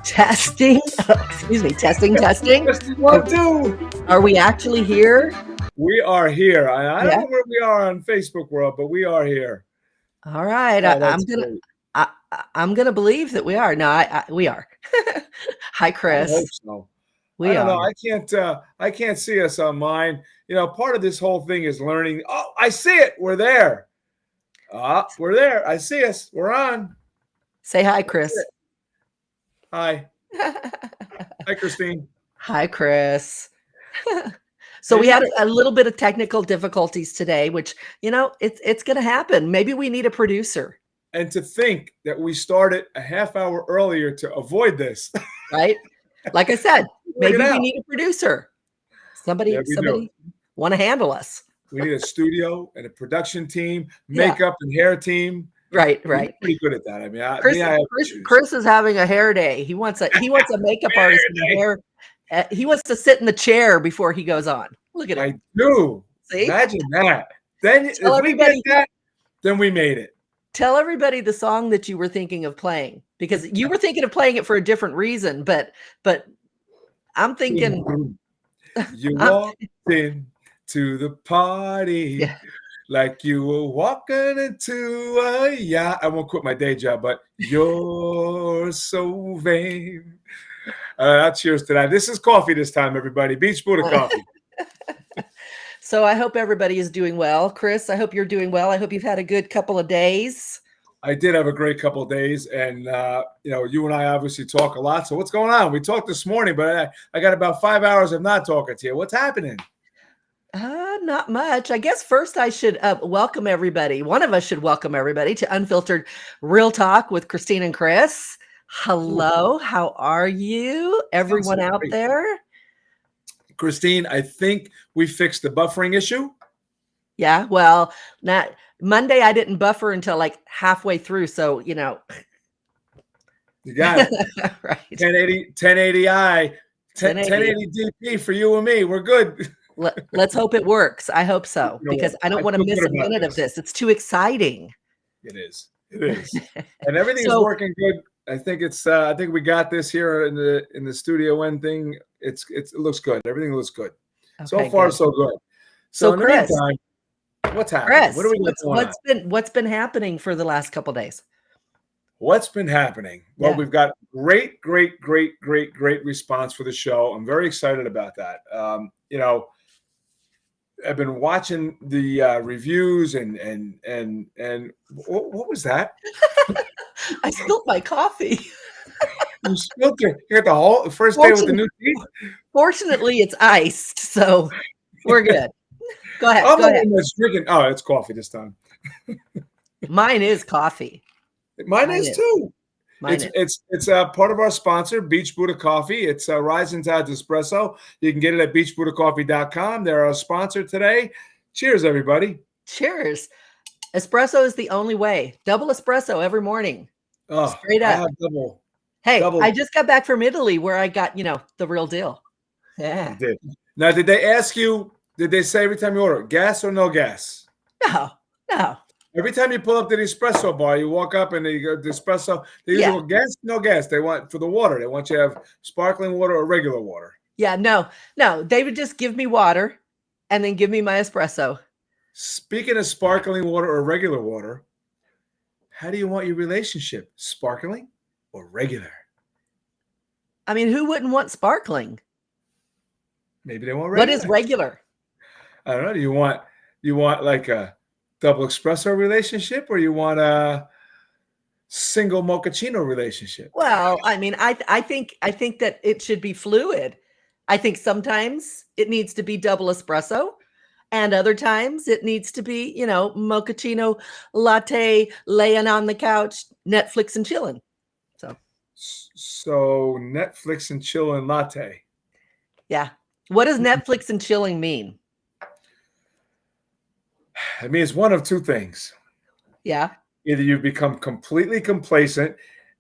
Testing. Excuse me. Testing, testing. Testing Are, 1, 2. are we actually here? We are here. I don't Yeah. know where we are on Facebook world, but we are here. All right. Oh, that's great. I'm gonna believe that we are. No, we are. Hi, I hope Chris. so. I We don't know. are. I can't see us on mine. Part of this whole thing is learning. Oh, I see it. We're there. We're there. I see us. We're on. Say hi, That's Chris. it. Hi. Hi, Christine. Hi, Chris. So And we had a little bit of technical difficulties today, which it's going to happen. Maybe we need a producer, and to think that we started a half hour earlier to avoid this. right? Like I said, Work it maybe we out. need a producer. Yeah, Somebody we do. want to handle us. We need a studio and a production team, Yeah. makeup and hair team. Right. We're pretty good at that. I mean, Chris is having a hair day. He wants a makeup artist and a hair. He wants to sit in the chair before he goes on. Look at it. I do. See? Imagine that. Then Tell if we get that, then we made it. Tell everybody the song that you were thinking of playing, because you were thinking of playing it for a different reason, but I'm thinking you walked in to the party like you were walking into a yacht. I won't quit my day job, but you're so vain. Cheers to that. This is coffee this time, everybody. Beach Buddha coffee. So I hope everybody is doing well. Chris, I hope you're doing well. I hope you've had a good couple of days. I did have a great couple of days, and you and I obviously talk a lot. So what's going on? We talked this morning, but I got about 5 hours of not talking to you. What's happening? Not much. I guess first I should welcome everybody. One of us should welcome everybody to Unfiltered Real Talk with Christine and Chris. Hello, how are you? Everyone out there? Christine, I think we fixed the buffering issue. Yeah, well, not Monday. I didn't buffer until like halfway through. So, You got it. Right. 1080i, 1080 DP for you and me. We're good. Let's hope it works. I hope so, because I don't want to miss a minute of this. It's too exciting. It is. And everything is working good. I think I think we got this here in the studio end thing. It looks good. Everything looks good. Okay, so far, so good. So in Chris, the meantime, what's happening? Chris, what are we what's been happening for the last couple of days? What's been happening? Well, we've got great response for the show. I'm very excited about that. I've been watching the reviews and what was that? I spilled my coffee. You spilled it. You got the whole first day with the new teeth. Fortunately, it's iced, so we're good. Go ahead. Go ahead. Drinking. Oh, it's coffee this time. Mine is coffee. Mine is too. It's part of our sponsor, Beach Buddha Coffee. It's Rising Tide Espresso. You can get it at beachbuddhacoffee.com. They're our sponsor today. Cheers, everybody. Cheers. Espresso is the only way. Double espresso every morning. Oh, straight up. I have double. Hey, I just got back from Italy where I got, the real deal. Yeah. You did. Now, did they ask you, did they say every time you order, gas or no gas? No. Every time you pull up to the espresso bar, you walk up and they go, the espresso, they usually go, gas, no gas. They want, for the water, they want you to have sparkling water or regular water. Yeah, no. They would just give me water and then give me my espresso. Speaking of sparkling water or regular water, how do you want your relationship? Sparkling or regular? I mean, who wouldn't want sparkling? Maybe they want regular. What is regular? I don't know. Do you want like a double espresso relationship, or you want a single mochaccino relationship? Well, I mean, I think that it should be fluid. I think sometimes it needs to be double espresso, and other times it needs to be, mochaccino latte, laying on the couch, Netflix and chilling. So Netflix and chilling latte. Yeah. What does Netflix and chilling mean? It means one of two things. Yeah. Either you become completely complacent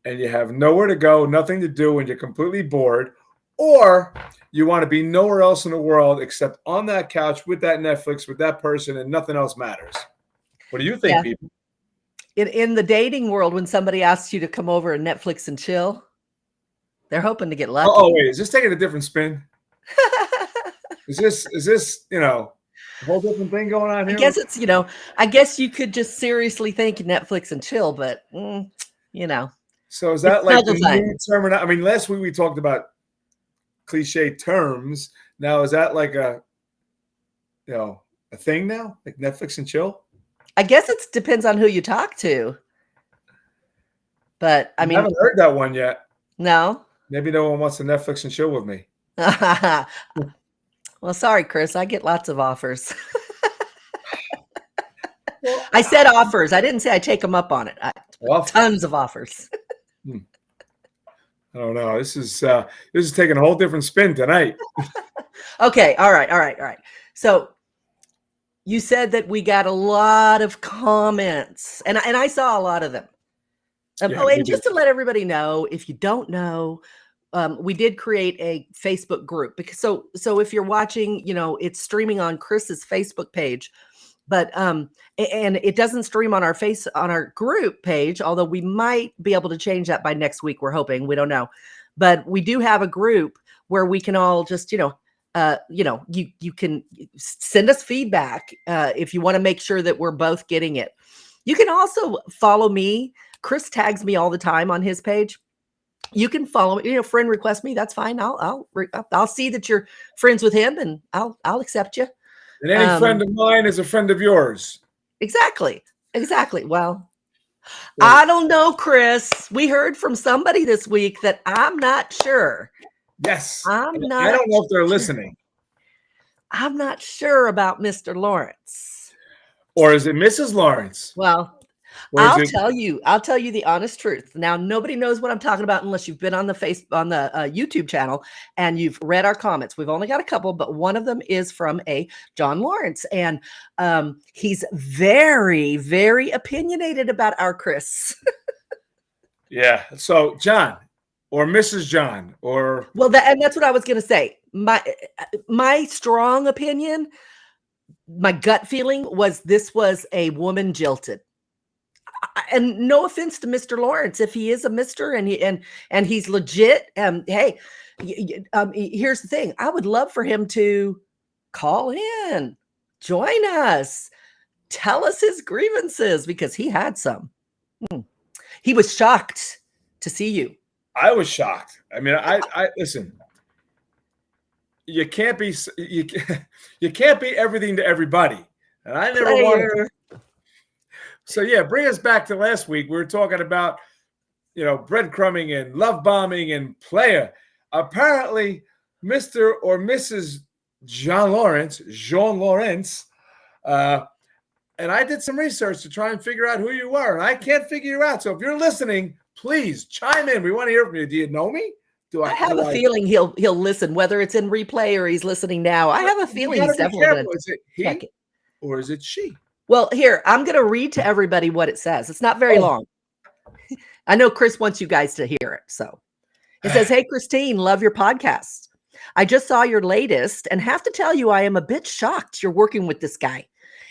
and you have nowhere to go, nothing to do, and you're completely bored, or you want to be nowhere else in the world except on that couch with that Netflix, with that person, and nothing else matters. What do you think, people? In the dating world, when somebody asks you to come over and Netflix and chill, They're hoping to get lucky. Oh, wait, is this taking a different spin? Is this, a whole different thing going on I here? guess it's, I guess you could just seriously think Netflix and chill, but, So is that like the time. new term? I mean, last week we talked about cliche terms. Now, is that like a thing now? Like Netflix and chill? I guess it depends on who you talk to. But, I haven't heard that one yet. No? Maybe no one wants to Netflix and chill with me. Well, sorry, Chris. I get lots of offers. I said offers. I didn't say I take them up on it. Tons of offers. I don't know. This is taking a whole different spin tonight. Okay. All right. So you said that we got a lot of comments, and I saw a lot of them. And just to let everybody know, if you don't know, we did create a Facebook group because so if you're watching, it's streaming on Chris's Facebook page, but and it doesn't stream on our group page, although we might be able to change that by next week. We're hoping, we don't know, but we do have a group where we can all just, you can send us feedback if you want to make sure that we're both getting it. You can also follow me. Chris tags me all the time on his page. You can follow me, friend request me. That's fine. I'll see that you're friends with him, and I'll accept you. And any friend of mine is a friend of yours. Exactly. Well, I don't know, Chris. We heard from somebody this week that I'm not sure. Yes. I don't know if they're listening. I'm not sure about Mr. Lawrence. Or is it Mrs. Lawrence? Well, I'll tell you the honest truth. Now, nobody knows what I'm talking about unless you've been on the YouTube channel and you've read our comments. We've only got a couple, but one of them is from a John Lawrence, and he's very, very opinionated about our Chris. Yeah. So John or Mrs. John or and that's what I was going to say. My strong opinion, my gut feeling was this was a woman jilted. And no offense to Mr. Lawrence, if he is a Mr. and he's legit. Hey, here's the thing. I would love for him to call in, join us, tell us his grievances, because he had some. He was shocked to see you. I was shocked. I mean, I listen. You can't be everything to everybody, and I never wanted. So yeah, bring us back to last week. We were talking about, breadcrumbing and love bombing and player. Apparently, Mr. or Mrs. Jean Lawrence, and I did some research to try and figure out who you were, and I can't figure you out. So if you're listening, please chime in. We want to hear from you. Do you know me? I have a feeling he'll listen, whether it's in replay or he's listening now. I have a feeling he's definitely going to. Is it he or is it she? Well, here, I'm going to read to everybody what it says. It's not very long. I know Chris wants you guys to hear it. So it says, "Hey, Christine, love your podcast. I just saw your latest and have to tell you, I am a bit shocked you're working with this guy.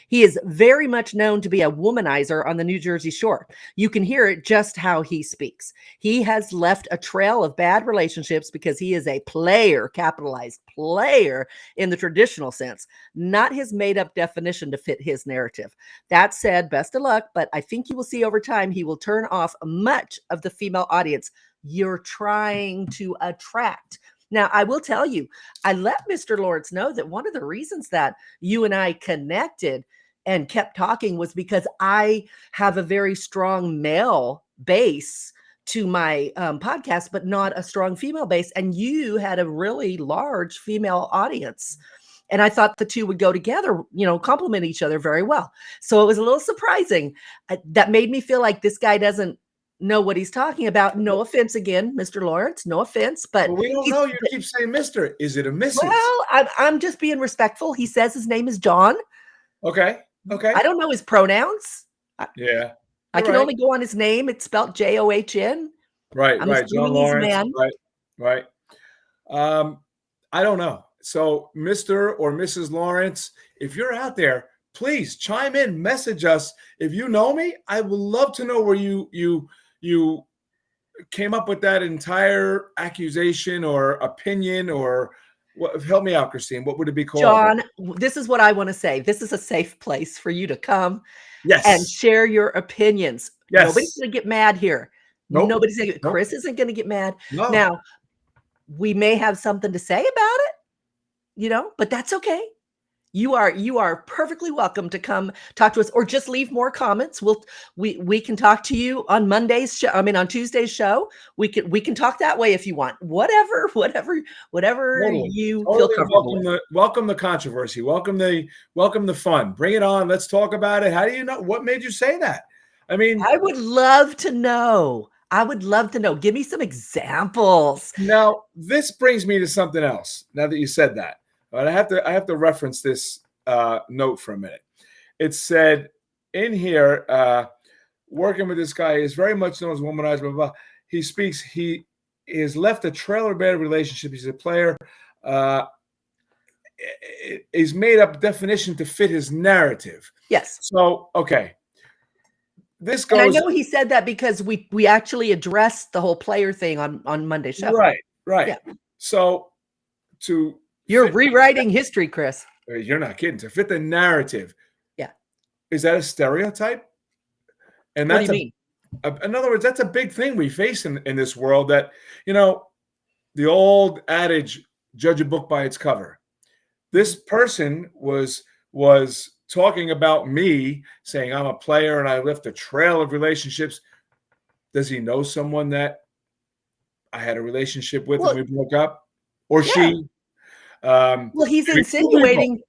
He is very much known to be a womanizer on the New Jersey shore. You can hear it just how he speaks. He has left a trail of bad relationships because he is a player, capitalized player in the traditional sense, not his made-up definition to fit his narrative. That said, best of luck, but I think you will see over time he will turn off much of the female audience you're trying to attract." Now, I will tell you, I let Mr. Lawrence know that one of the reasons that you and I connected and kept talking was because I have a very strong male base to my podcast, but not a strong female base. And you had a really large female audience. And I thought the two would go together, complement each other very well. So it was a little surprising. That made me feel like this guy doesn't know what he's talking about. No offense again, Mr. Lawrence, no offense, but we don't know. You keep saying Mr. Is it a Mrs.? Well, I'm just being respectful. He says his name is John. Okay. I don't know his pronouns. Yeah. I can only go on his name. It's spelled John. Right. John Lawrence. Right. I don't know. So Mr. or Mrs. Lawrence, if you're out there, please chime in, message us. If you know me, I would love to know where you came up with that entire accusation or opinion, or what? Help me out, Christine. What would it be called? John, this is what I want to say. This is a safe place for you to come and Yes. share your opinions. Nobody's Yes. going to get mad here. Nope. Nobody's going to Nope. Chris isn't going to get mad. No. Now, we may have something to say about it, but that's okay. You are perfectly welcome to come talk to us, or just leave more comments. We can talk to you on Monday's show. I mean, on Tuesday's show. We can talk that way if you want. Whatever Totally. you feel comfortable with. Welcome the controversy. Welcome the fun. Bring it on. Let's talk about it. How do you know? What made you say that? I mean, I would love to know. Give me some examples. Now, this brings me to something else. Now that you said that, but I have to reference this note for a minute. It said in here, working with this guy is very much known as womanizer. Blah, blah, blah. He speaks. He has left a trailer bed relationship. He's a player. He's made up definition to fit his narrative. Yes. So okay. This goes. And I know he said that because we actually addressed the whole player thing on Monday's show. Right. Yeah. So you're rewriting history, Chris. You're not kidding. To fit the narrative. Yeah. Is that a stereotype? And what do you mean? In other words, that's a big thing we face in this world, that, the old adage, judge a book by its cover. This person was talking about me, saying I'm a player and I left a trail of relationships. Does he know someone that I had a relationship with and we broke up? Or she? Well, he's insinuating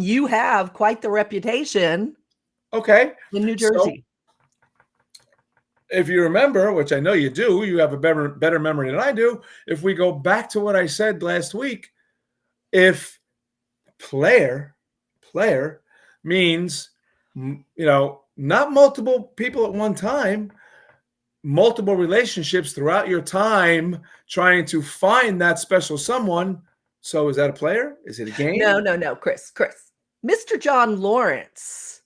you have quite the reputation. Okay. In New Jersey. So, if you remember, which I know you do, you have a better memory than I do. If we go back to what I said last week, if player means, not multiple people at one time, multiple relationships throughout your time trying to find that special someone. So is that a player? Is it a game? No, Chris. Mr. John Lawrence,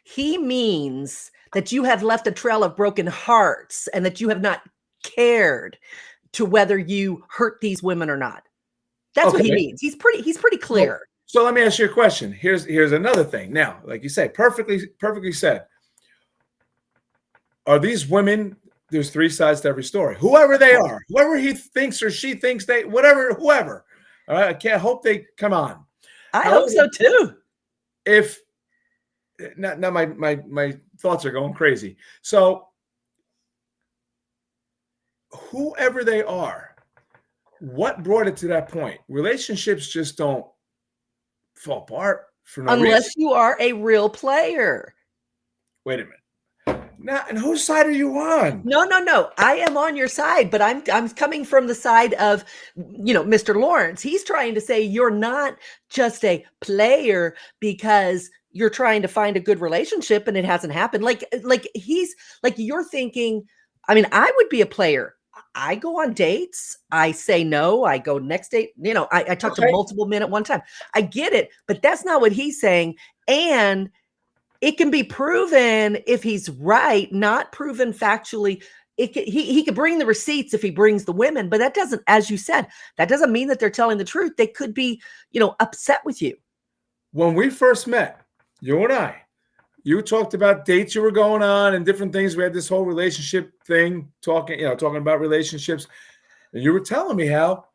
he means that you have left a trail of broken hearts and that you have not cared to whether you hurt these women or not. That's what he means. He's pretty clear. So let me ask you a question. Here's another thing. Now, like you say, perfectly said. Are these women? There's three sides to every story. Whoever they are, whoever he thinks or she thinks whoever. All right, I can't hope they come on. I hope so too. If now my thoughts are going crazy. So whoever they are, what brought it to that point? Relationships just don't fall apart for no reason. Unless you are a real player. Wait a minute. Now, and whose side are you on? No. I am on your side, but I'm coming from the side of, Mr. Lawrence. He's trying to say you're not just a player because you're trying to find a good relationship and it hasn't happened. Like you're thinking, I mean, I would be a player. I go on dates. I say no. I go next date. I talk to multiple men at one time. I get it, but that's not what he's saying. And it can be proven if he's right, not proven factually. He could bring the receipts if he brings the women, but that doesn't, as you said, that doesn't mean that they're telling the truth. They could be, upset with you. When we first met, you and I, you talked about dates you were going on and different things. We had this whole relationship thing, talking about relationships. And you were telling me how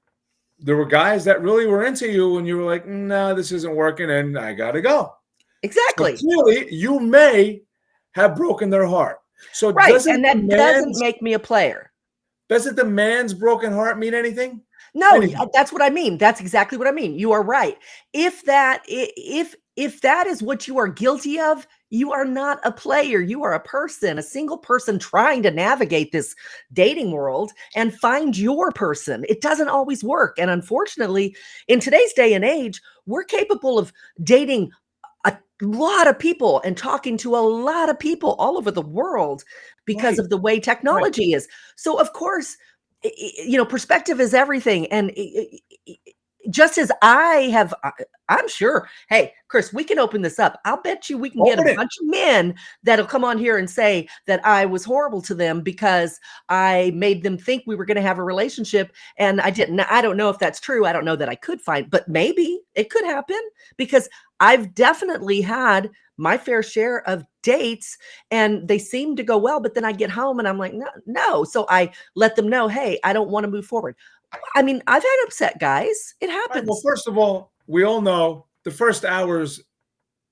there were guys that really were into you and you were like, no, this isn't working and I got to go. Exactly. So clearly, you may have broken their heart. So and that doesn't make me a player. Doesn't the man's broken heart mean anything? No, that's what I mean. That's exactly what I mean. You are right. If that is what you are guilty of, you are not a player. You are a person, a single person trying to navigate this dating world and find your person. It doesn't always work. And unfortunately, in today's day and age, we're capable of dating a lot of people and talking to a lot of people all over the world because of the way technology is. So of course, perspective is everything. And just as I'm sure, hey, Chris, we can open this up. I'll bet you we can get a bunch of men that'll come on here and say that I was horrible to them because I made them think we were going to have a relationship and I didn't. I don't know if that's true. I don't know that I could find, but maybe it could happen because I've definitely had my fair share of dates and they seem to go well, but then I get home and I'm like, no. So I let them know, hey, I don't want to move forward. I mean, I've had upset guys. It happens. Right, well, first of all, we all know the first hour's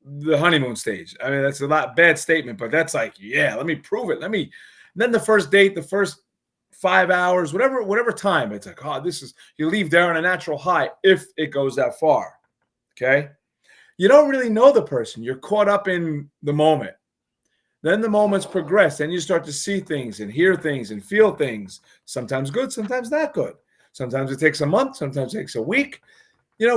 the honeymoon stage. I mean, that's a bad statement, but that's like, yeah, let me prove it. Then the first date, the first 5 hours, whatever time, it's like, oh, you leave there on a natural high if it goes that far. Okay. You don't really know the person. You're caught up in the moment. Then the moments progress. Then you start to see things and hear things and feel things. Sometimes good, sometimes not good. Sometimes it takes a month. Sometimes it takes a week.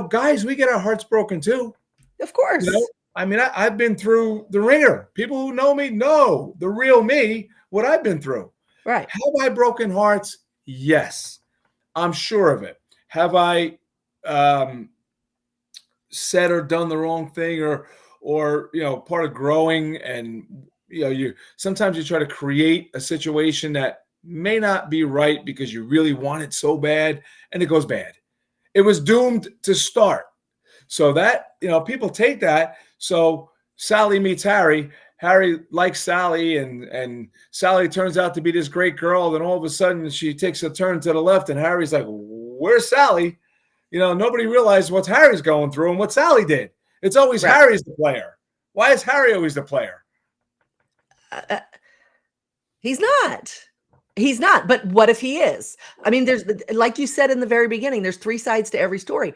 Guys, we get our hearts broken too. Of course. I mean, I've been through the ringer. People who know me know the real me, what I've been through. Right. Have I broken hearts? Yes. I'm sure of it. Have I said or done the wrong thing or part of growing and sometimes you try to create a situation that may not be right because you really want it so bad and it goes bad. It was doomed to start. So that, people take that. So Sally meets Harry. Harry likes Sally and Sally turns out to be this great girl. Then all of a sudden she takes a turn to the left and Harry's like, where's Sally? Nobody realized what Harry's going through and what Sally did. It's always right. Harry's the player. Why is Harry always the player? He's not. But what if he is? I mean, there's, like you said in the very beginning, there's 3 sides to every story.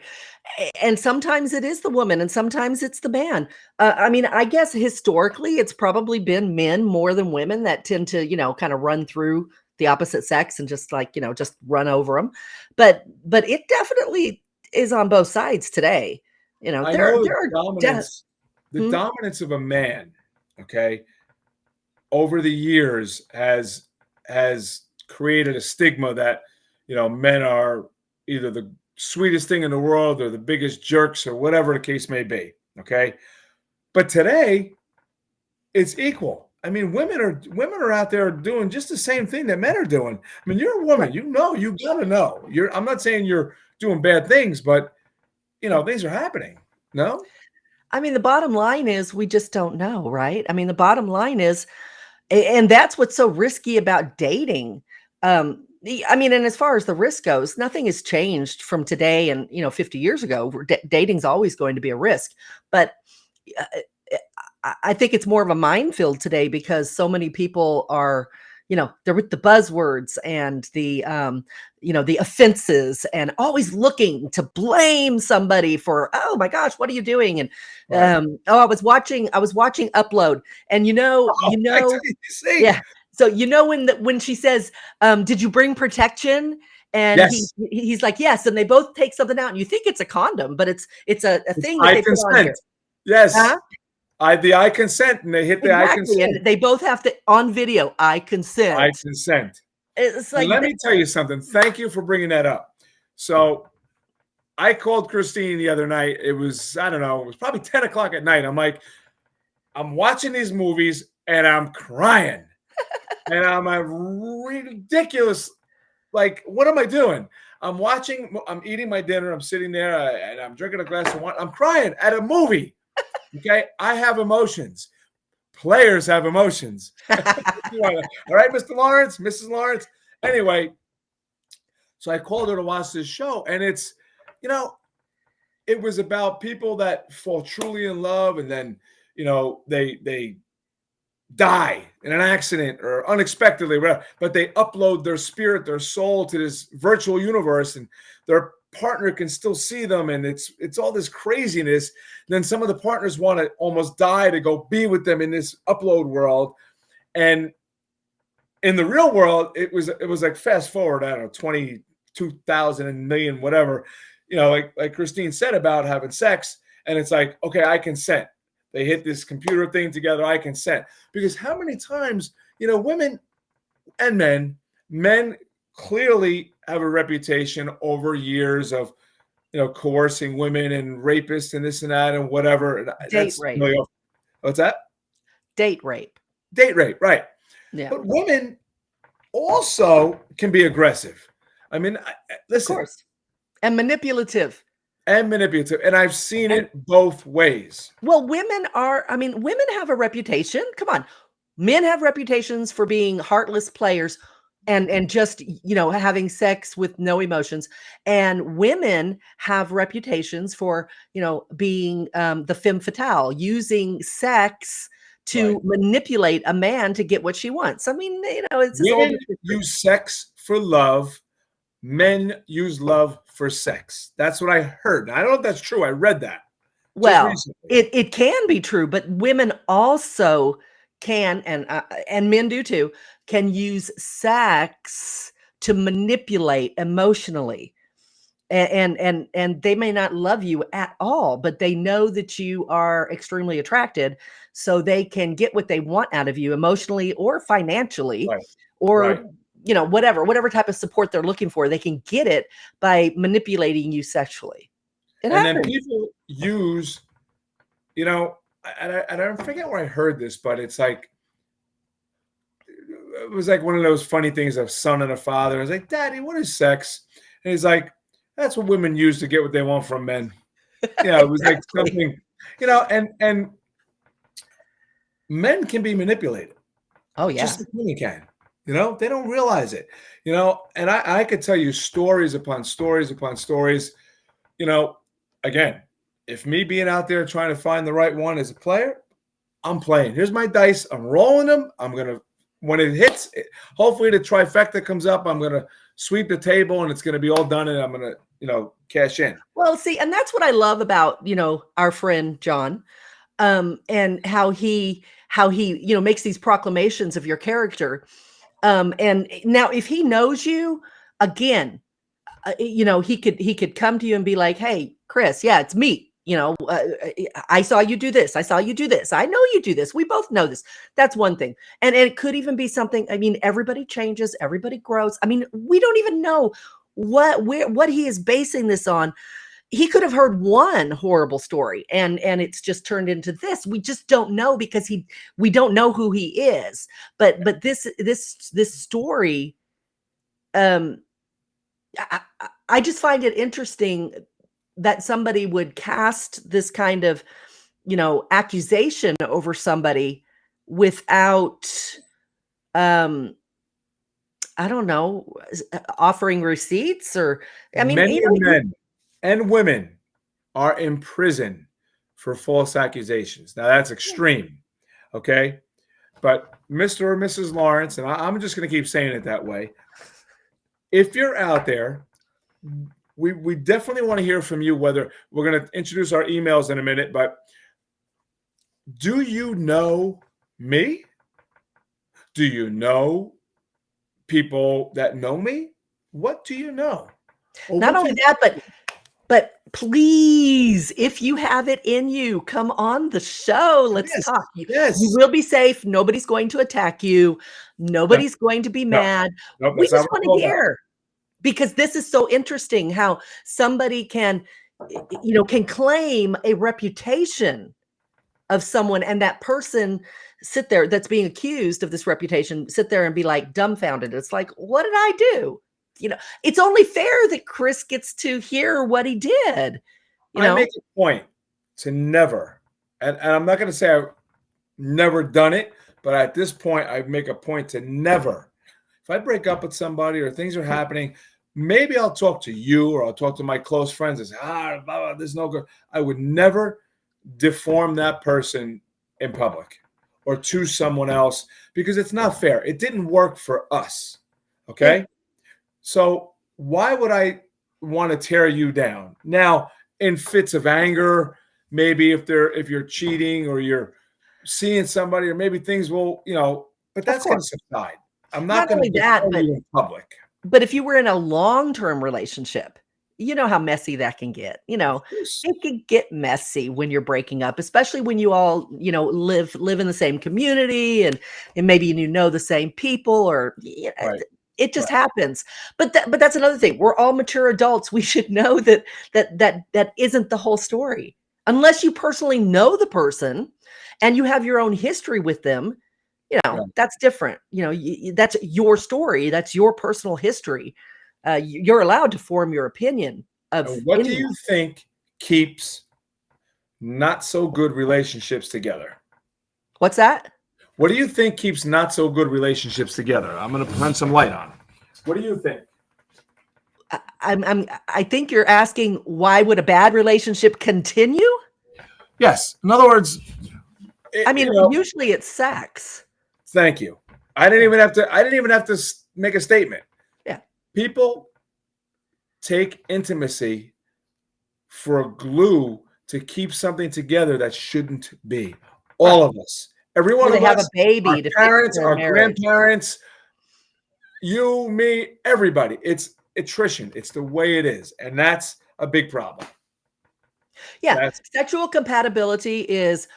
And sometimes it is the woman and sometimes it's the man. I mean, I guess historically it's probably been men more than women that tend to, kind of run through the opposite sex and just like, just run over them. But it definitely is on both sides today. There are dominance, the dominance of a man, okay, over the years has created a stigma that, men are either the sweetest thing in the world or the biggest jerks or whatever the case may be. Okay. But today it's equal. I mean, women are out there doing just the same thing that men are doing. I mean, you're a woman, you gotta know. I'm not saying you're doing bad things, but things are happening. No? I mean, the bottom line is we just don't know, right? I mean, the bottom line is, and that's what's so risky about dating. I mean, and as far as the risk goes, nothing has changed from today and, 50 years ago. Dating's always going to be a risk. But I think it's more of a minefield today because so many people are, they're with the buzzwords and the, the offenses and always looking to blame somebody for, oh my gosh, what are you doing? And, right. I was watching Upload and, yeah. So, when she says, did you bring protection? And yes. he's like, yes. And they both take something out and you think it's a condom, but it's a thing that they put on here. Yes. Huh? I consent, and they hit the I consent. And they both have to on video. I consent. I consent. It's like, let me tell you something. Thank you for bringing that up. So, I called Christine the other night. It was, I don't know, it was probably 10 o'clock at night. I'm like, I'm watching these movies and I'm crying, and I'm a ridiculous. Like, what am I doing? I'm eating my dinner. I'm sitting there and I'm drinking a glass of wine. I'm crying at a movie. Okay, I have emotions. Players have emotions. All right, Mr. Lawrence, Mrs. Lawrence. Anyway, so I called her to watch this show, and it's, it was about people that fall truly in love, and then, they die in an accident or unexpectedly, whatever, but they upload their spirit, their soul to this virtual universe, and their partner can still see them, and it's all this craziness. And then some of the partners want to almost die to go be with them in this upload world. And in the real world, it was like fast forward, I don't know, 22,000 and million, whatever, like Christine said about having sex, and it's like, okay, I consent. They hit this computer thing together, I consent. Because how many times, women and men clearly have a reputation over years of, coercing women and rapists and this and that and whatever. And Date that's rape. really what's that? Date rape. Date rape, right? Yeah. But women also can be aggressive. I mean, Of listen, course. And manipulative. and manipulative, and I've seen it both ways. Well, women have a reputation. Come on. Men have reputations for being heartless players and just, having sex with no emotions. And women have reputations for, being the femme fatale, using sex to Right. manipulate a man to get what she wants. I mean, it's as old Women as history. use sex for love. Men use love for sex. That's what I heard. Now, I don't know if that's true. I read that just Well, recently. it can be true, but women also can, and men do too, can use sex to manipulate emotionally. And they may not love you at all, but they know that you are extremely attracted, so they can get what they want out of you emotionally or financially, Right. Right. or whatever type of support they're looking for. They can get it by manipulating you sexually. It And then happens. people use, and I forget where I heard this, but it's like, it was like one of those funny things of son and a father. I was like, Daddy, what is sex? And he's like, that's what women use to get what they want from men. It was like Exactly. something, and men can be manipulated. Oh yeah. Just like women can. They don't realize it. And I could tell you stories upon stories upon stories. Again, if me being out there trying to find the right one as a player, I'm playing. Here's my dice. I'm rolling them. When it hits, hopefully the trifecta comes up. I'm gonna sweep the table and it's gonna be all done, and I'm gonna, cash in. Well, see, and that's what I love about, our friend John, and how he, makes these proclamations of your character. And now if he knows you, again, he could come to you and be like, "Hey, Chris, yeah, it's me. I saw you do this. I saw you do this. I know you do this. We both know this." That's one thing. And it could even be something. I mean, everybody changes, everybody grows. I mean, we don't even know what he is basing this on. He could have heard one horrible story and it's just turned into this. We just don't know because we don't know who he is. But this story, um I just find it interesting that somebody would cast this kind of, accusation over somebody without, um, I don't know, offering receipts or, I mean, Many men and women are in prison for false accusations. Now that's extreme, okay? But Mr. or Mrs. Lawrence, and I'm just going to keep saying it that way. If you're out there, we definitely want to hear from you. Whether we're going to introduce our emails in a minute, but do you know me? Do you know people that know me? What do you know? not only that, but please, if you have it in you, come on the show. Let's talk. Yes. You will be safe. Nobody's going to attack you. Nobody's going to be mad. We just want to hear, because this is so interesting how somebody can claim a reputation of someone, and that person sit there that's being accused of this reputation, sit there and be like dumbfounded. It's like, what did I do? It's only fair that Chris gets to hear what he did. I make a point to never, and I'm not going to say I've never done it, but at this point, I make a point to never. If I break up with somebody or things are happening, maybe I'll talk to you or I'll talk to my close friends and say, blah, blah, there's no good. I would never deform that person in public or to someone else, because it's not fair. It didn't work for us. Okay. Yeah. So why would I want to tear you down? Now, in fits of anger, maybe if you're cheating or you're seeing somebody, or maybe things will, but that's going to subside. I'm not going to defend you in public. But if you were in a long-term relationship, you know how messy that can get. It can get messy when you're breaking up, especially when you all, live in the same community and maybe the same people, or right. It just happens. But that's another thing. We're all mature adults. We should know that isn't the whole story. Unless you personally know the person and you have your own history with them, that's different. That's your story. That's your personal history. You're allowed to form your opinion of What do anyone. you think keeps not so good relationships together? What's that? What do you think keeps not so good relationships together? I'm going to put some light on. What do you think? I think you're asking, why would a bad relationship continue? Yes. In other words, usually it's sex. Thank you. I didn't even have to make a statement. Yeah. People take intimacy for a glue to keep something together that shouldn't be. All of us. Every one of us. Have a baby our to parents, fix their our marriage. grandparents, you, me, everybody. It's attrition. It's the way it is. And that's a big problem. Yeah. Sexual compatibility is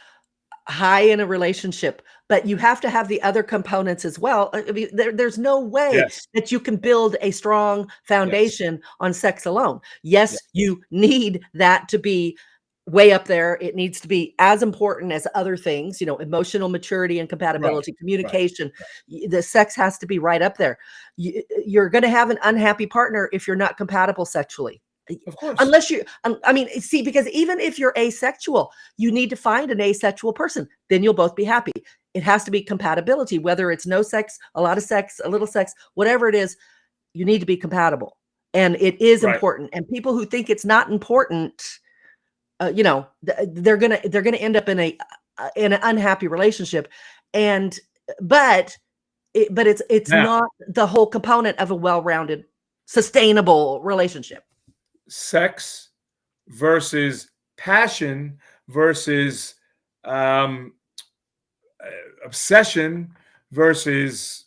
high in a relationship, but you have to have the other components as well. I mean, there's no way that you can build a strong foundation on sex alone. Yes, you need that to be way up there. It needs to be as important as other things, emotional maturity and compatibility, communication. The sex has to be right up there. You're going to have an unhappy partner if you're not compatible sexually. Of course. Unless because even if you're asexual, you need to find an asexual person. Then you'll both be happy. It has to be compatibility, whether it's no sex, a lot of sex, a little sex, whatever it is, you need to be compatible. And it is important. And people who think it's not important, they're going to end up in an unhappy relationship. But it's not the whole component of a well-rounded, sustainable relationship. Sex versus passion versus obsession versus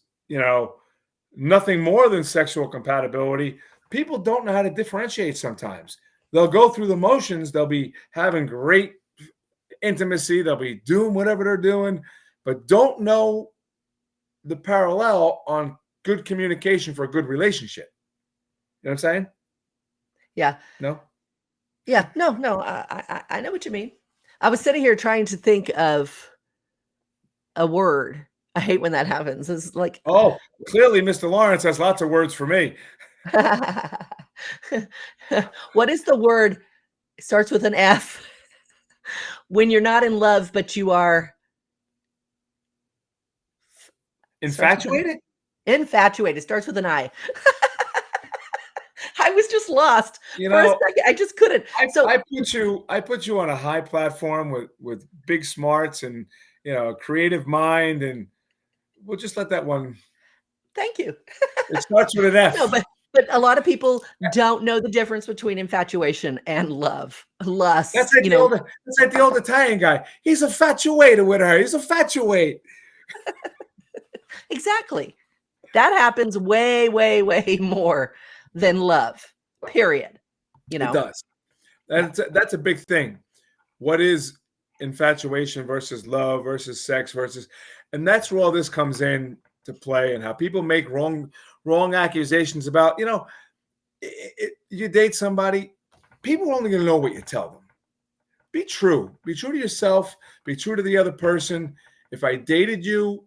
nothing more than sexual compatibility. People don't know how to differentiate sometimes. They'll go through the motions. They'll be having great intimacy. They'll be doing whatever they're doing, but don't know the parallel on good communication for a good relationship. You know what I'm saying? Yeah. No? Yeah. No. I know what you mean. I was sitting here trying to think of a word. I hate when that happens. It's like, oh, clearly Mr. Lawrence has lots of words for me. What is the word? It starts with an F. When you're not in love, but you are infatuated? Infatuated. Starts with an I. I was just lost for a second. I just couldn't. I put you on a high platform with big smarts and creative mind, and we'll just let that one. Thank you. It starts with an F. No, but a lot of people don't know the difference between infatuation and love, lust. That's like the old Italian guy. He's infatuated with her. He's infatuated. Exactly. That happens way, way, way more than love. Period. It does. That's a big thing. What is infatuation versus love versus sex and that's where all this comes in to play, and how people make wrong accusations about, you date somebody, people are only going to know what you tell them. Be true to yourself, be true to the other person. If I dated you,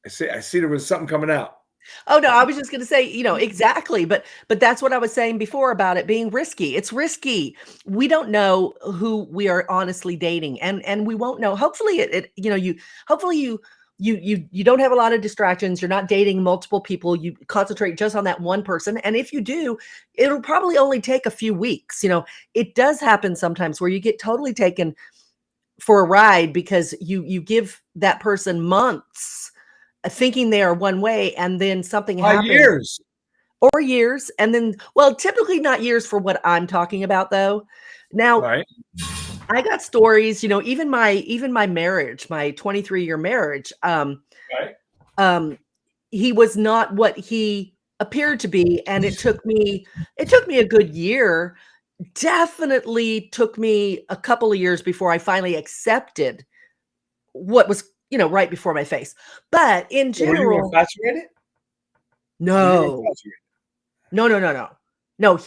I see there was something coming out. Oh, no, I was just going to say, exactly. But that's what I was saying before about it being risky. It's risky. We don't know who we are honestly dating, and we won't know. Hopefully you don't have a lot of distractions. You're not dating multiple people. You concentrate just on that one person. And if you do, it'll probably only take a few weeks. It does happen sometimes where you get totally taken for a ride because you give that person months thinking they are one way, and then something happens. Years. And then, well, typically not years for what I'm talking about, though. Now, I got stories, even my marriage, my 23-year marriage, he was not what he appeared to be. And it took me a good year. Definitely took me a couple of years before I finally accepted what was, right before my face. But in Were you general, infatuated? Were you no, infatuated? no.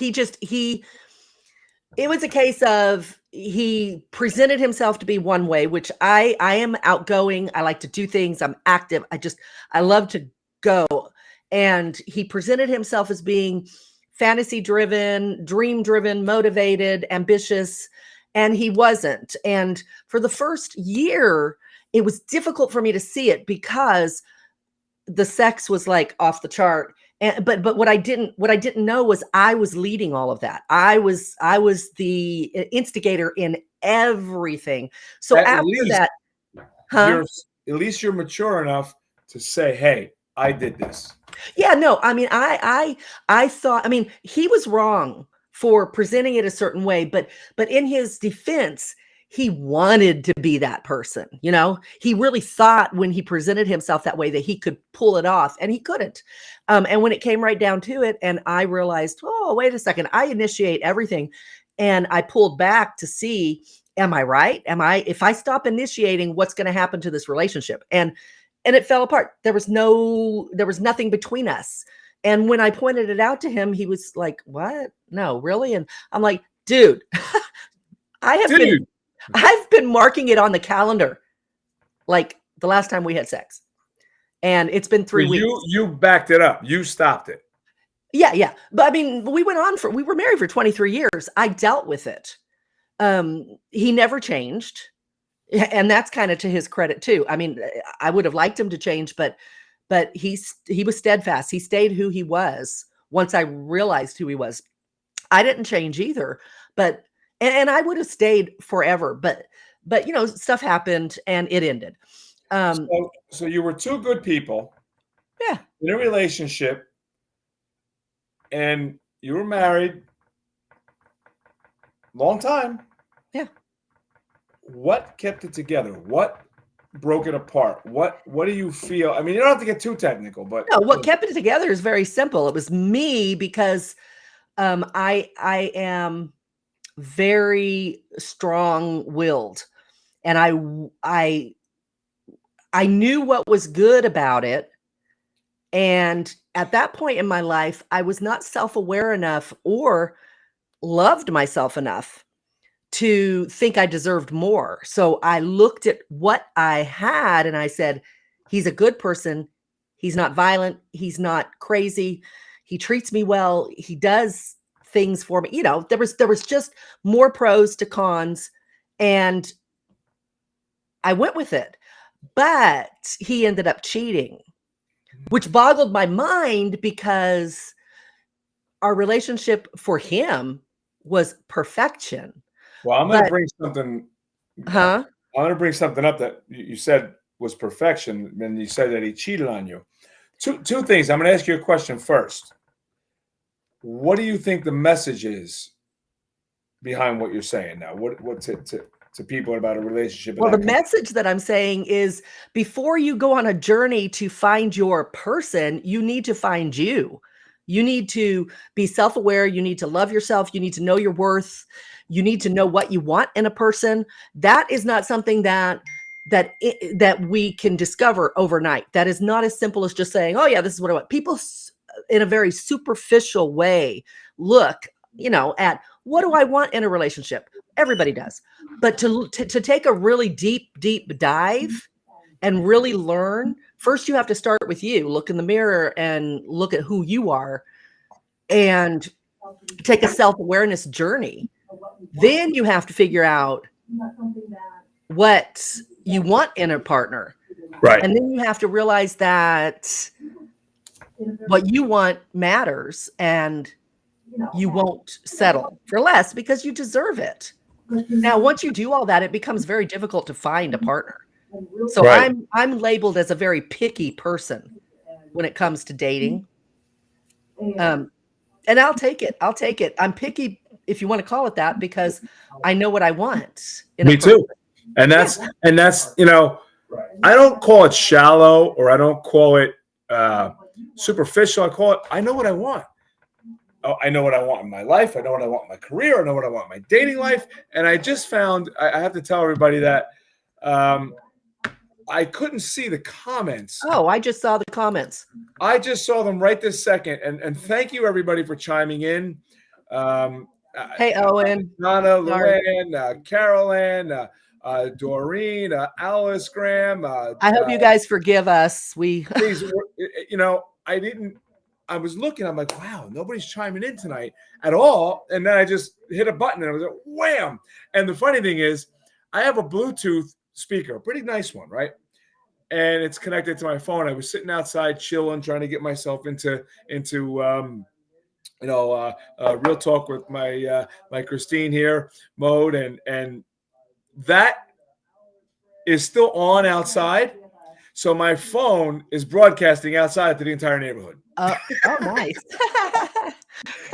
It was a case of he presented himself to be one way, which I am outgoing. I like to do things. I'm active. I love to go. And he presented himself as being fantasy driven, dream driven, motivated, ambitious, and he wasn't. And for the first year, it was difficult for me to see it because the sex was like off the chart. And but what I didn't know was I was leading all of that. I was the instigator in everything. So At after least that, huh? you're mature enough to say, "Hey, I did this." Yeah, no, I mean, I thought, I mean, he was wrong for presenting it a certain way, but in his defense, he wanted to be that person, He really thought when he presented himself that way that he could pull it off, and he couldn't. And when it came right down to it, and I realized, oh, wait a second, I initiate everything, and I pulled back to see, am I right? If I stop initiating, what's going to happen to this relationship? And it fell apart. There was nothing between us. And when I pointed it out to him, he was like, "What? No, really?" And I'm like, "Dude, I have been Dude, I've been marking it on the calendar like the last time we had sex. And it's been 3 weeks." you backed it up. You stopped it. Yeah. But I mean, we were married for 23 years. I dealt with it. He never changed. And that's kind of to his credit too. I mean, I would have liked him to change, but he was steadfast. He stayed who he was once I realized who he was. I didn't change either, but and I would have stayed forever, but stuff happened and it ended. So you were two good people Yeah. in a relationship, and you were married long time. Yeah. What kept it together? What broke it apart? What do you feel? I mean, you don't have to get too technical, but No, what kept it together is very simple. It was me because I am very strong-willed, and I knew what was good about it. And at that point in my life, I was not self-aware enough or loved myself enough to think I deserved more. So I looked at what I had and I said, he's a good person. He's not violent. He's not crazy. He treats me well. He does things for me. There was just more pros to cons, and I went with it. But he ended up cheating, which boggled my mind because our relationship for him was perfection. well, I'm going to bring something. Huh? I'm going to bring something up that you said was perfection, and you said that he cheated on you. Two things. I'm going to ask you a question first. What do you think the message is behind what you're saying now? What to people about a relationship? Well, the message that I'm saying is before you go on a journey to find your person, you need to find you. You need to be self-aware. You need to love yourself. You need to know your worth. You need to know what you want in a person. That is not something that we can discover overnight. That is not as simple as just saying, "Oh yeah, this is what I want." People in a very superficial way look, at what do I want in a relationship? Everybody does. But to take a really deep dive and really learn, first you have to start with you. Look in the mirror and look at who you are and take a self-awareness journey. Then you have to figure out what you want in a partner. Right. And then you have to realize that what you want matters, and you won't settle for less because you deserve it. Now, once you do all that, it becomes very difficult to find a partner. So Right. I'm labeled as a very picky person when it comes to dating. And I'll take it. I'm picky, if you want to call it that, because I know what I want in Me a person. too. And that's I don't call it shallow, or I don't call it superficial. I know what I want. Oh, I know what I want in my life. I know what I want in my career. I know what I want in my dating life. And I just found, I have to tell everybody that I couldn't see the comments. Oh, I just saw the comments. I just saw them right this second. And thank you, everybody, for chiming in. Hey, Owen. Donna, Sorry. Luann, Carol Ann, Doreen, Alice Graham. I hope you guys forgive us. Please, I was looking, I'm like, wow, nobody's chiming in tonight at all. And then I just hit a button and I was like, wham. And the funny thing is, I have a Bluetooth speaker, a pretty nice one, right? And it's connected to my phone. I was sitting outside chilling, trying to get myself into real talk with my Christine here mode, and that is still on outside. So my phone is broadcasting outside to the entire neighborhood. Oh, nice.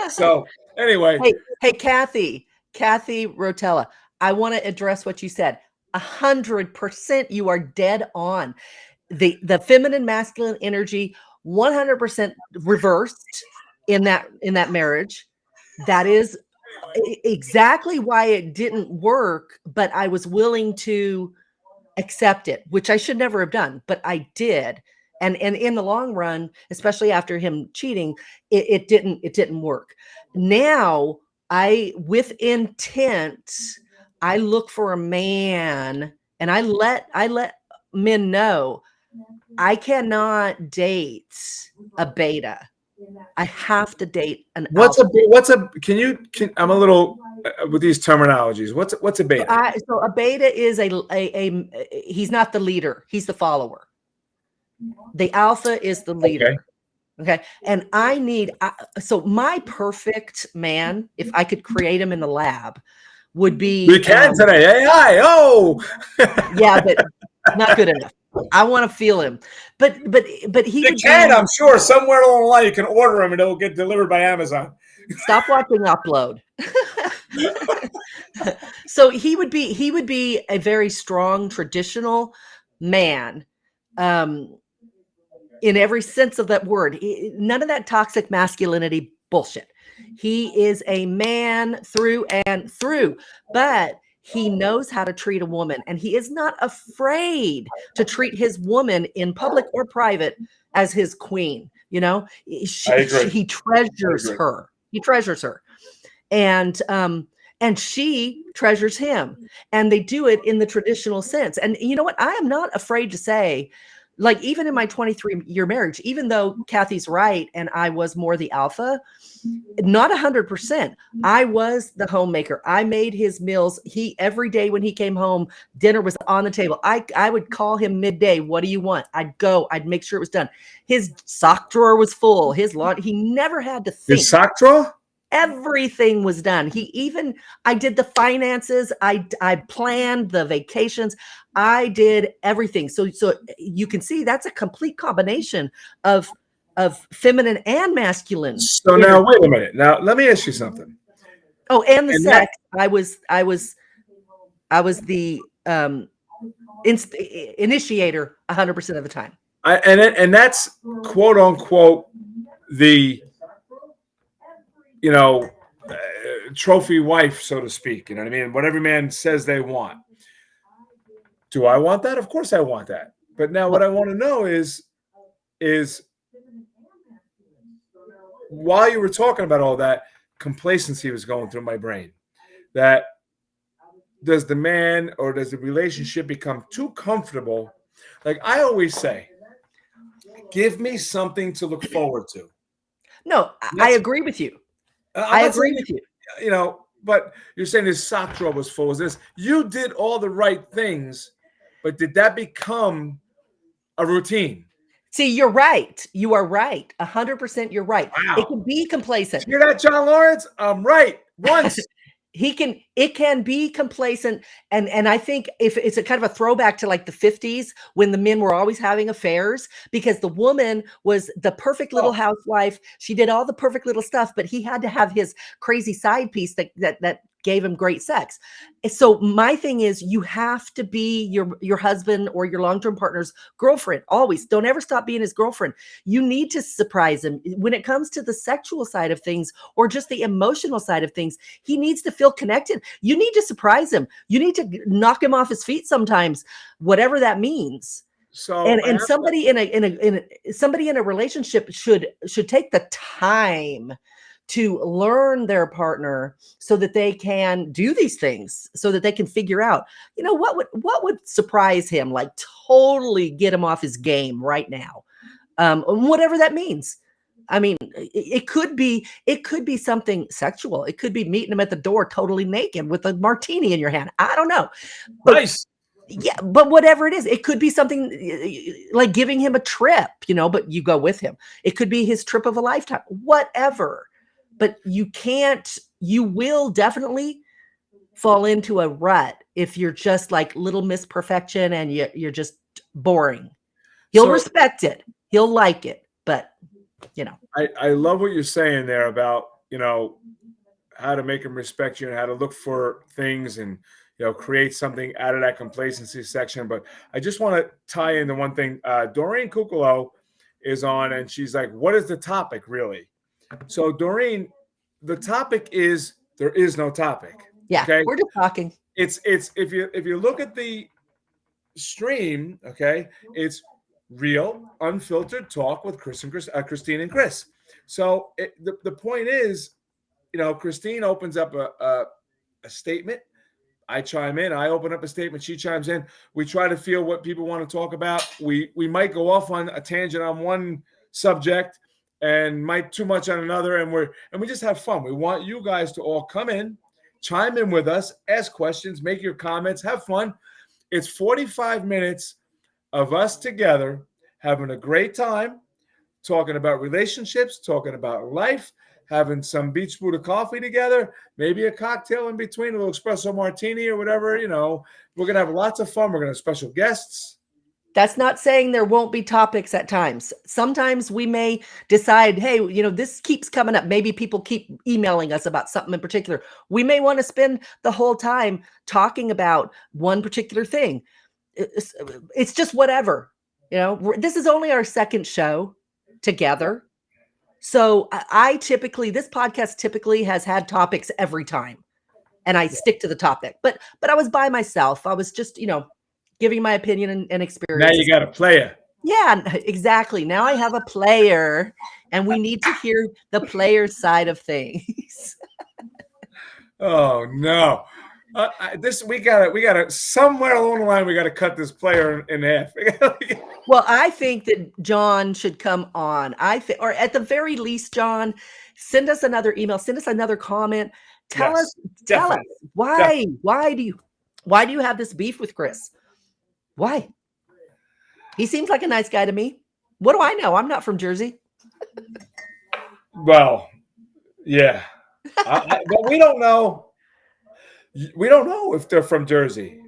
So anyway, hey, Kathy Rotella, I want to address what you said. 100%, you are dead on. The feminine masculine energy, 100% reversed in that marriage. That is exactly why it didn't work, but I was willing to accept it, which I should never have done, but I did. And in the long run, especially after him cheating, it didn't work. Now with intent, I look for a man, and I let men know I cannot date a beta. I have to date an alpha. I'm a little with these terminologies. What's a beta? So a beta is he's not the leader, he's the follower. The alpha is the leader. Okay. And so my perfect man, if I could create him in the lab, would be. We can today. Hey, hi. Oh. Yeah, but not good enough. I want to feel him. But he would can, I'm sure. Somewhere along the line you can order him and it'll get delivered by Amazon. Stop watching Upload. So he would be a very strong traditional man. In every sense of that word. None of that toxic masculinity bullshit. He is a man through and through, but he knows how to treat a woman, and he is not afraid to treat his woman in public or private as his queen. You know, he treasures her. He treasures her. And she treasures him, and they do it in the traditional sense. And you know what? I am not afraid to say, like, even in my 23-year marriage, even though Kathy's right and I was more the alpha, not 100%. I was the homemaker. I made his meals. Every day when he came home, dinner was on the table. I would call him midday. What do you want? I'd go. I'd make sure it was done. His sock drawer was full. His laundry. He never had to think. His sock drawer? Everything was done. I did the finances. I planned the vacations. I did everything. So you can see that's a complete combination of feminine and masculine. So now wait a minute. Now let me ask you something. Oh, and the sex. I was the initiator 100% of the time. And that's quote unquote the trophy wife, so to speak. You know what I mean? What every man says they want. Do I want that? Of course I want that. But now what I want to know is while you were talking about all that, complacency was going through my brain. That does the man or does the relationship become too comfortable? Like I always say, give me something to look forward to. No, I agree with you. I agree with you. But you're saying his sock drawer was full. Is this? You did all the right things, but did that become a routine? See, you're right. You are right. 100% you're right. Wow. It can be complacent. You hear that, John Lawrence? I'm right. Once. It can be complacent. And I think if it's a kind of a throwback to like the 50s when the men were always having affairs because the woman was the perfect little housewife. She did all the perfect little stuff, but he had to have his crazy side piece that gave him great sex. So my thing is, you have to be your husband or your long-term partner's girlfriend. Always. Don't ever stop being his girlfriend. You need to surprise him. When it comes to the sexual side of things or just the emotional side of things, he needs to feel connected. You need to surprise him. You need to knock him off his feet sometimes, whatever that means. So And somebody somebody in a relationship should take the time to learn their partner so that they can do these things, so that they can figure out, what would surprise him, like totally get him off his game right now. Whatever that means. I mean, it could be something sexual. It could be meeting him at the door totally naked with a martini in your hand. I don't know. But nice. yeah, but whatever it is, it could be something like giving him a trip, but you go with him. It could be his trip of a lifetime, whatever. But you will definitely fall into a rut if you're just like little Miss Perfection and you're just boring. He'll respect it. He'll like it. But, I love what you're saying there about, how to make him respect you and how to look for things and, create something out of that complacency section. But I just want to tie into one thing. Doreen Kukolo is on and she's like, what is the topic really? So Doreen, the topic is there is no topic. Yeah, okay? We're just talking. It's if you look at the stream, okay, it's real, unfiltered talk with Christine and Chris. So the point is, Christine opens up a statement. I chime in. I open up a statement. She chimes in. We try to feel what people want to talk about. We might go off on a tangent on one subject and might too much on another, and we just have fun. We want you guys to all come in, chime in with us, ask questions, make your comments, have fun. It's 45 minutes of us together having a great time, talking about relationships, talking about life, having some beach Buddha coffee together, maybe a cocktail in between, a little espresso martini or whatever. We're going to have lots of fun. We're going to have special guests. That's not saying there won't be topics at times. Sometimes we may decide, hey, this keeps coming up. Maybe people keep emailing us about something in particular. We may want to spend the whole time talking about one particular thing. It's just whatever. This is only our second show together. So this podcast typically has had topics every time, and I stick to the topic. But I was by myself. I was just, giving my opinion and experience. Now you got a player. Yeah, exactly. Now I have a player, and we need to hear the player side of things. Oh no. We gotta somewhere along the line we gotta cut this player in half. Well, I think that John should come on. Or at the very least, John, send us another email, send us another comment. Tell us why. Definitely. Why do you have this beef with Chris? Why? He seems like a nice guy to me. What do I know? I'm not from Jersey. Well, yeah, but we don't know. We don't know if they're from Jersey.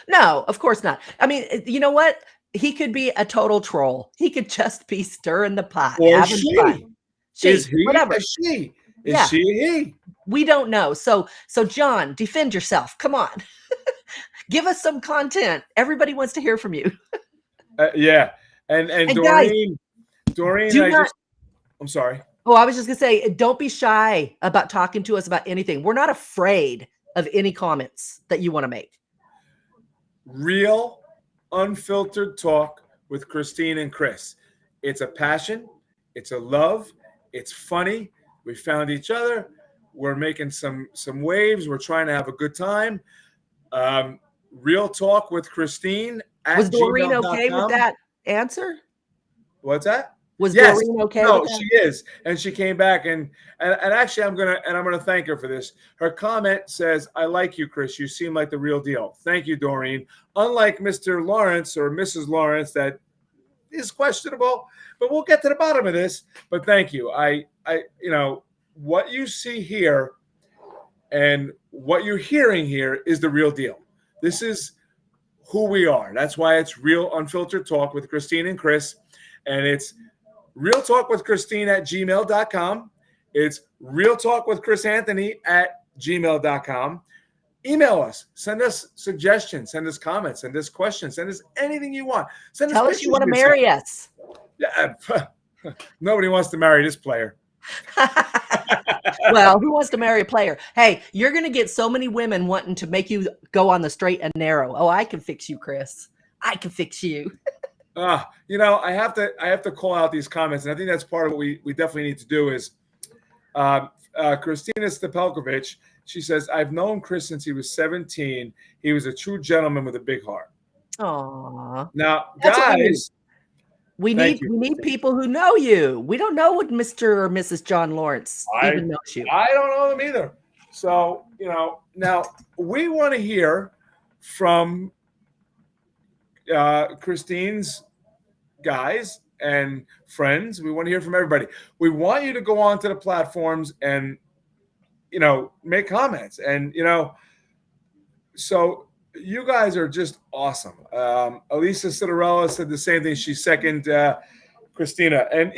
No, of course not. I mean, you know what? He could be a total troll. He could just be stirring the pot. Or having fun. Is he? Whatever. Is she? Is she a he? We don't know. So John, defend yourself. Come on. Give us some content. Everybody wants to hear from you. Yeah. And Doreen, guys, I'm sorry. Oh, I was just going to say, don't be shy about talking to us about anything. We're not afraid of any comments that you want to make. Real, unfiltered talk with Christine and Chris. It's a passion. It's a love. It's funny. We found each other. We're making some waves. We're trying to have a good time. Real talk with Christine. Was Doreen okay with that answer? What's that? Was Doreen okay with that? No, she is. And she came back and actually I'm gonna thank her for this. Her comment says, I like you, Chris. You seem like the real deal. Thank you, Doreen. Unlike Mr. Lawrence or Mrs. Lawrence, that is questionable, but we'll get to the bottom of this. But thank you. I what you see here and what you're hearing here is the real deal. This is who we are. That's why it's Real Unfiltered Talk with Christine and Chris. And it's realtalkwithchristine@gmail.com. It's realtalkwithchrisanthony gmail.com. Email us, send us suggestions, send us comments, send us questions, send us anything you want. Send Tell us you want to marry us. Yeah, nobody wants to marry this player. Well, who wants to marry a player? Hey, you're going to get so many women wanting to make you go on the straight and narrow. Oh, I can fix you, Chris. I can fix you. I have to call out these comments, and I think that's part of what we definitely need to do is Christina Stepelkovich, she says, I've known Chris since he was 17. He was a true gentleman with a big heart. Aww. Now, guys, we need people who know you. We don't know what Mr. or Mrs. John Lawrence even knows you. I don't know them either. So, now we want to hear from Christine's guys and friends. We want to hear from everybody. We want you to go onto the platforms and make comments, and so you guys are just awesome. Elisa Citarella said the same thing. She seconded Christina, and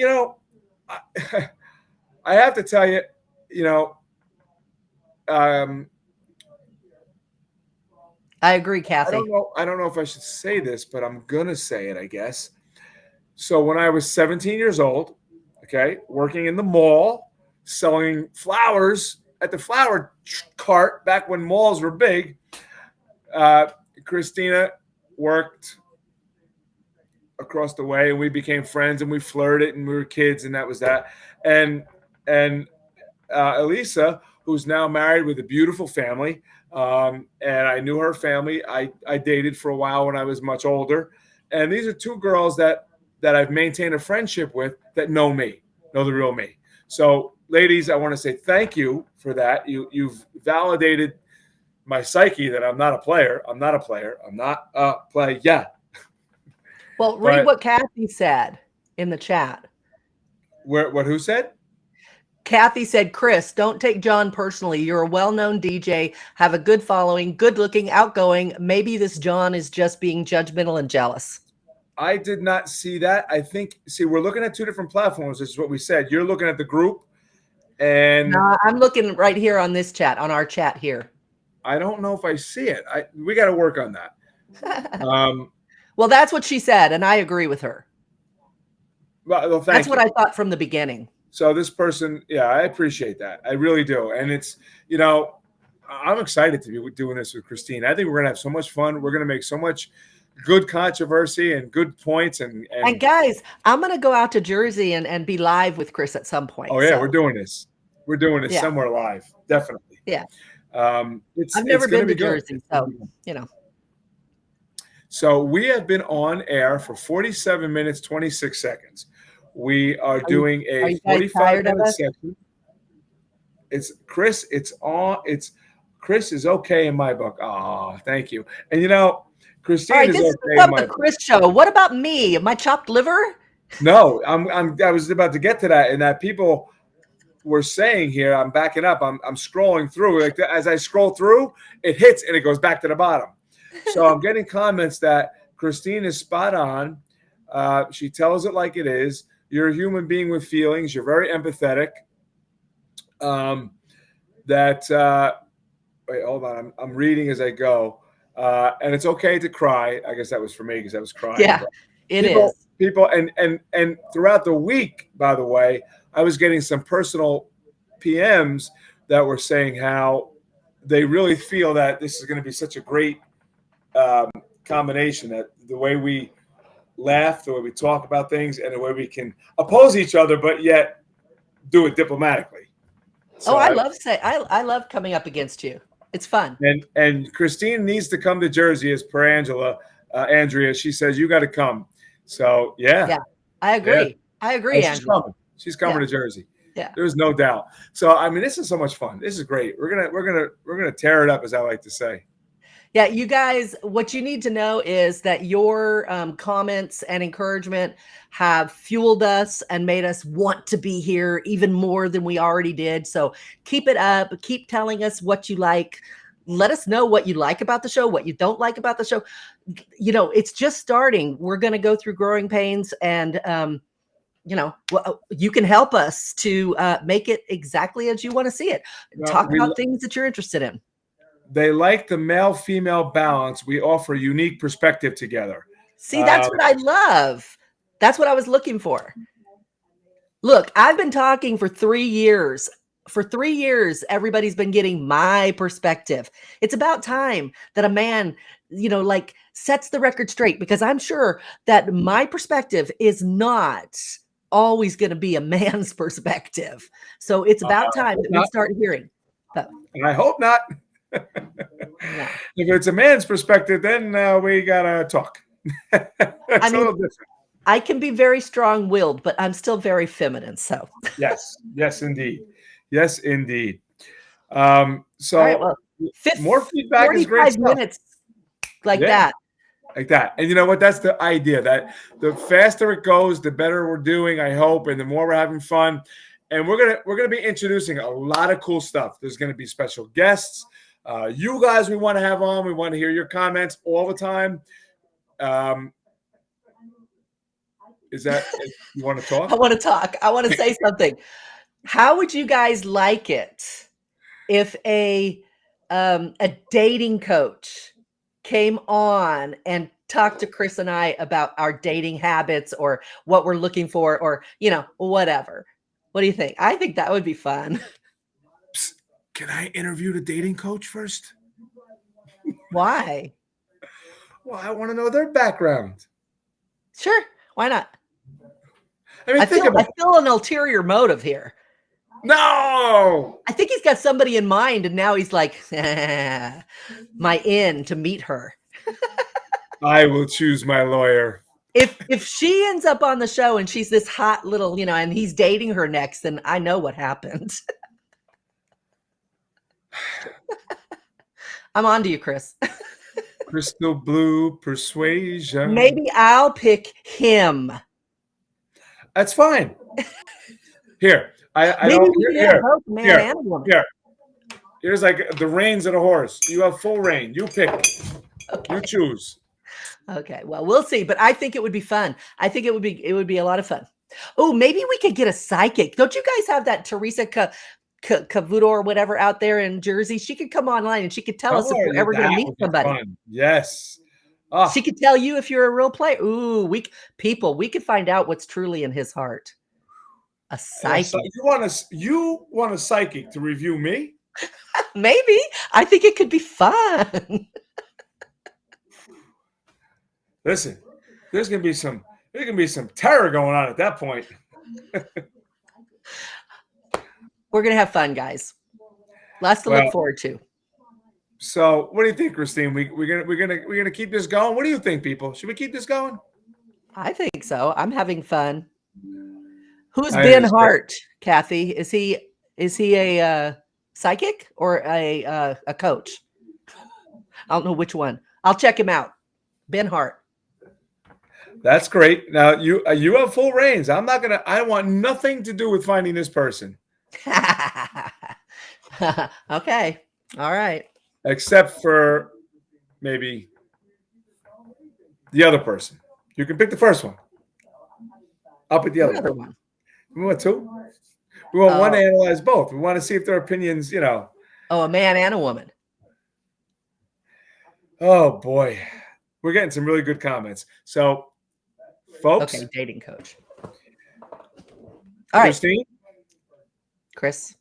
I have to tell you, I agree, Kathy. I don't know if I should say this, but I'm gonna say it, I guess. So when I was 17 years old, okay, working in the mall, selling flowers at the flower cart back when malls were big, Christina worked across the way, and we became friends, and we flirted, and we were kids, and that was that. And Elisa, who's now married with a beautiful family, and I knew her family. I dated for a while when I was much older, and these are two girls that I've maintained a friendship with that know me, know the real me. So, ladies, I want to say thank you for that. You've validated my psyche that I'm not a player. I'm not a player. I'm not a player. Well, read what Kathy said in the chat. What? Who said? Kathy said, Chris, don't take John personally. You're a well-known DJ, have a good following, good-looking, outgoing. Maybe this John is just being judgmental and jealous. I did not see that. We're looking at two different platforms. This is what we said. You're looking at the group, and I'm looking right here on this chat, on our chat here. I don't know if I see it. We got to work on that. Well, that's what she said, and I agree with her. Well, that's what I thought from the beginning. So this person, yeah, I appreciate that. I really do. And it's, I'm excited to be doing this with Christine. I think we're going to have so much fun. We're going to make so much good controversy and good points. And guys, I'm going to go out to Jersey and be live with Chris at some point. Oh, yeah, we're doing this. We're doing it somewhere live. Definitely. Yeah. I've never been to Jersey, so, So we have been on air for 47 minutes, 26 seconds. We are doing a 45-minute session. It's Chris. Chris is okay in my book. Oh, thank you. And Christine is okay in my book. The Chris show. What about me? My chopped liver? No, I was about to get to that, and that people were saying here. I'm backing up. I'm scrolling through. Like as I scroll through, it hits and it goes back to the bottom. So I'm getting comments that Christine is spot on. She tells it like it is. You're a human being with feelings. You're very empathetic. Wait, hold on. I'm reading as I go. And it's okay to cry. I guess that was for me because I was crying. Yeah, it is. People, and throughout the week, by the way, I was getting some personal PMs that were saying how they really feel that this is going to be such a great combination, that the way we laugh, the way we talk about things, and the way we can oppose each other, but yet do it diplomatically. So I love coming up against you. It's fun. And Christine needs to come to Jersey, as per Andrea. She says you got to come. So yeah, I agree. Yeah. I agree, Andrea. She's coming to Jersey. Yeah, there's no doubt. So I mean, this is so much fun. This is great. We're gonna tear it up, as I like to say. Yeah, you guys, what you need to know is that your comments and encouragement have fueled us and made us want to be here even more than we already did. So keep it up. Keep telling us what you like. Let us know what you like about the show, what you don't like about the show. It's just starting. We're going to go through growing pains, and you can help us to make it exactly as you want to see it. Talk about things that you're interested in. They like the male-female balance. We offer a unique perspective together. See, that's what I love. That's what I was looking for. Look, I've been talking for 3 years. For 3 years, everybody's been getting my perspective. It's about time that a man, sets the record straight, because I'm sure that my perspective is not always going to be a man's perspective. So it's about time that we start hearing. I hope not. No. If it's a man's perspective, then we gotta talk. It's a little different. I can be very strong-willed, but I'm still very feminine. So yes, indeed. So all right, well, more feedback is great stuff. Minutes that. Like that. And you know what? That's the idea, that the faster it goes, the better we're doing, I hope, and the more we're having fun. And we're gonna be introducing a lot of cool stuff. There's gonna be special guests. You guys we want to have on. We want to hear your comments all the time. Is that you want to talk? I want to talk. I want to say something. How would you guys like it if a dating coach came on and talked to Chris and I about our dating habits or what we're looking for, or whatever? What do you think? I think that would be fun. Psst, can I interview the dating coach first? Why? Well, I want to know their background. Sure. Why not? I feel an ulterior motive here. No. I think he's got somebody in mind, and now he's like, my in to meet her. I will choose my lawyer. If she ends up on the show and she's this hot little, and he's dating her next, then I know what happened. I'm on to you, Chris. Crystal blue persuasion. Maybe I'll pick him. That's fine. Here, Here's like the reins of the horse. You have full rein. You pick. Okay. You choose. Okay. Well, we'll see. But I think it would be fun. I think it would be a lot of fun. Oh, maybe we could get a psychic. Don't you guys have that Teresa Cavuto or whatever out there in Jersey? She could come online and she could tell us if we're ever going to meet somebody. Fun. Yes. Oh. She could tell you if you're a real player. Ooh, we could find out what's truly in his heart. A psychic. You want a psychic to review me? Maybe. I think it could be fun. Listen, there's gonna be some terror going on at that point. We're gonna have fun, guys. Lots to look forward to. So, what do you think, Christine? We're gonna keep this going. What do you think, people? Should we keep this going? I think so. I'm having fun. Who's Ben Hart, Kathy? Is he a psychic or a coach? I don't know which one. I'll check him out. Ben Hart. That's great. Now you have full reins. I want nothing to do with finding this person. Okay. All right. Except for maybe the other person. You can pick the first one. I'll pick the other one. We want two. We want one to analyze both. We want to see if their opinions, Oh, a man and a woman. Oh boy. We're getting some really good comments. So, folks. Okay, dating coach. All Christine? right. Chris.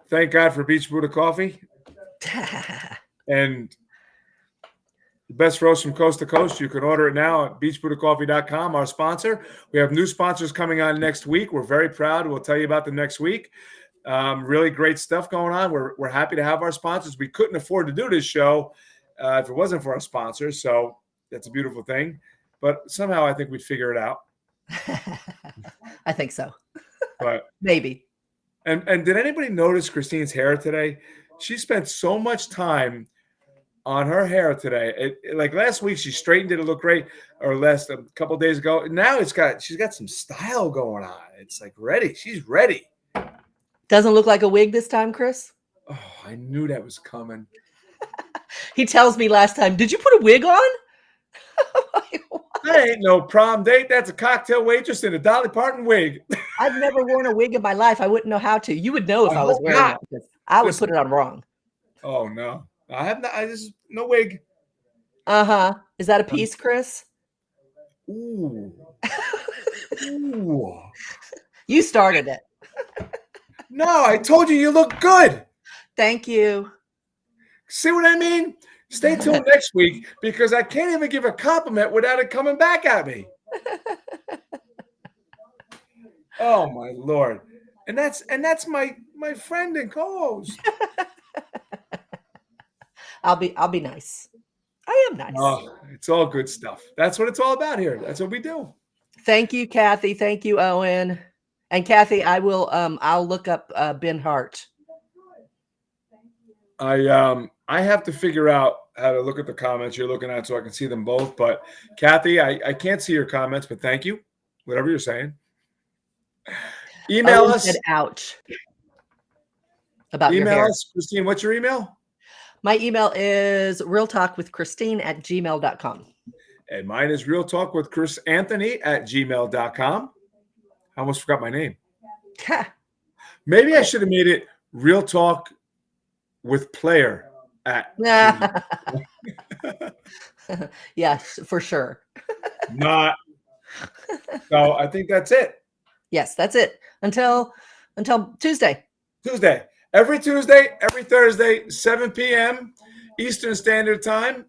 Thank God for Beach Buddha Coffee. And the best roast from coast to coast. You can order it now at beachbuddhacoffee.com, our sponsor. We have new sponsors coming on next week. We're very proud. We'll tell you about them next week. Really great stuff going on. We're happy to have our sponsors. We couldn't afford to do this show if it wasn't for our sponsors. So that's a beautiful thing. But somehow I think we'd figure it out. I think so. But maybe. And did anybody notice Christine's hair today? She spent so much time on her hair today. Like last week, she straightened it. It looked great. Or a couple days ago. Now she's got some style going on. It's like ready. She's ready. Doesn't look like a wig this time, Chris? Oh, I knew that was coming. He tells me last time, did you put a wig on? That ain't no prom date. That's a cocktail waitress in a Dolly Parton wig. I've never worn a wig in my life. I wouldn't know how to. You would know if I I was hope wearing not. it because I would Listen. put it on wrong. Oh no, I have not. I just no wig. Uh-huh. Is that a piece, Chris? Ooh. Ooh. You started it. No, I told you look good. Thank you. See what I mean? Stay tuned next week because I can't even give a compliment without it coming back at me. Oh my Lord. And that's my friend and co-host. I'll be nice. I am nice. Oh, it's all good stuff. That's what it's all about here. That's what we do. Thank you, Kathy. Thank you, Owen. And Kathy, I will I'll look up Ben Hart. I have to figure out how to look at the comments you're looking at so I can see them both. But Kathy, I can't see your comments, but thank you. Whatever you're saying. Email Owen us. said, ouch. About your Email hair. us. Christine, what's your email? My email is realtalkwithchristine@gmail.com. And mine is realtalkwithchrisanthony@gmail.com. I almost forgot my name. Maybe I should have made it Real Talk with Player at. Yes, for sure. Not. So I think that's it. Yes, that's it. Until Tuesday. Tuesday. Every Tuesday, every Thursday, 7 p.m. Eastern Standard Time.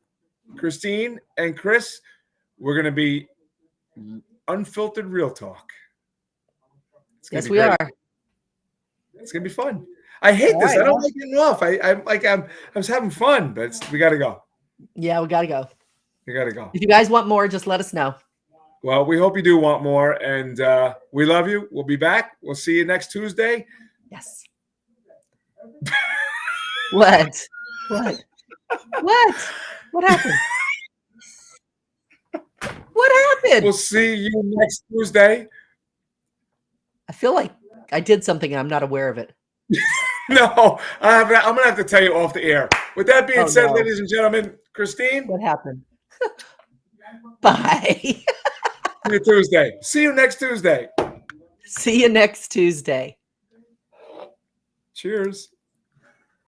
Christine and Chris, we're going to be unfiltered real talk. Yes, we are. It's going to be fun. I hate this. I don't like getting off. I was having fun, but we got to go. Yeah, we got to go. We got to go. If you guys want more, just let us know. Well, we hope you do want more, and we love you. We'll be back. We'll see you next Tuesday. Yes. What? What? What? What happened? What happened? We'll see you next Tuesday. I feel like I did something and I'm not aware of it. No, I'm going to have to tell you off the air. With that being said, ladies and gentlemen, Christine. What happened? Bye. See you Tuesday. See you next Tuesday. See you next Tuesday. Cheers.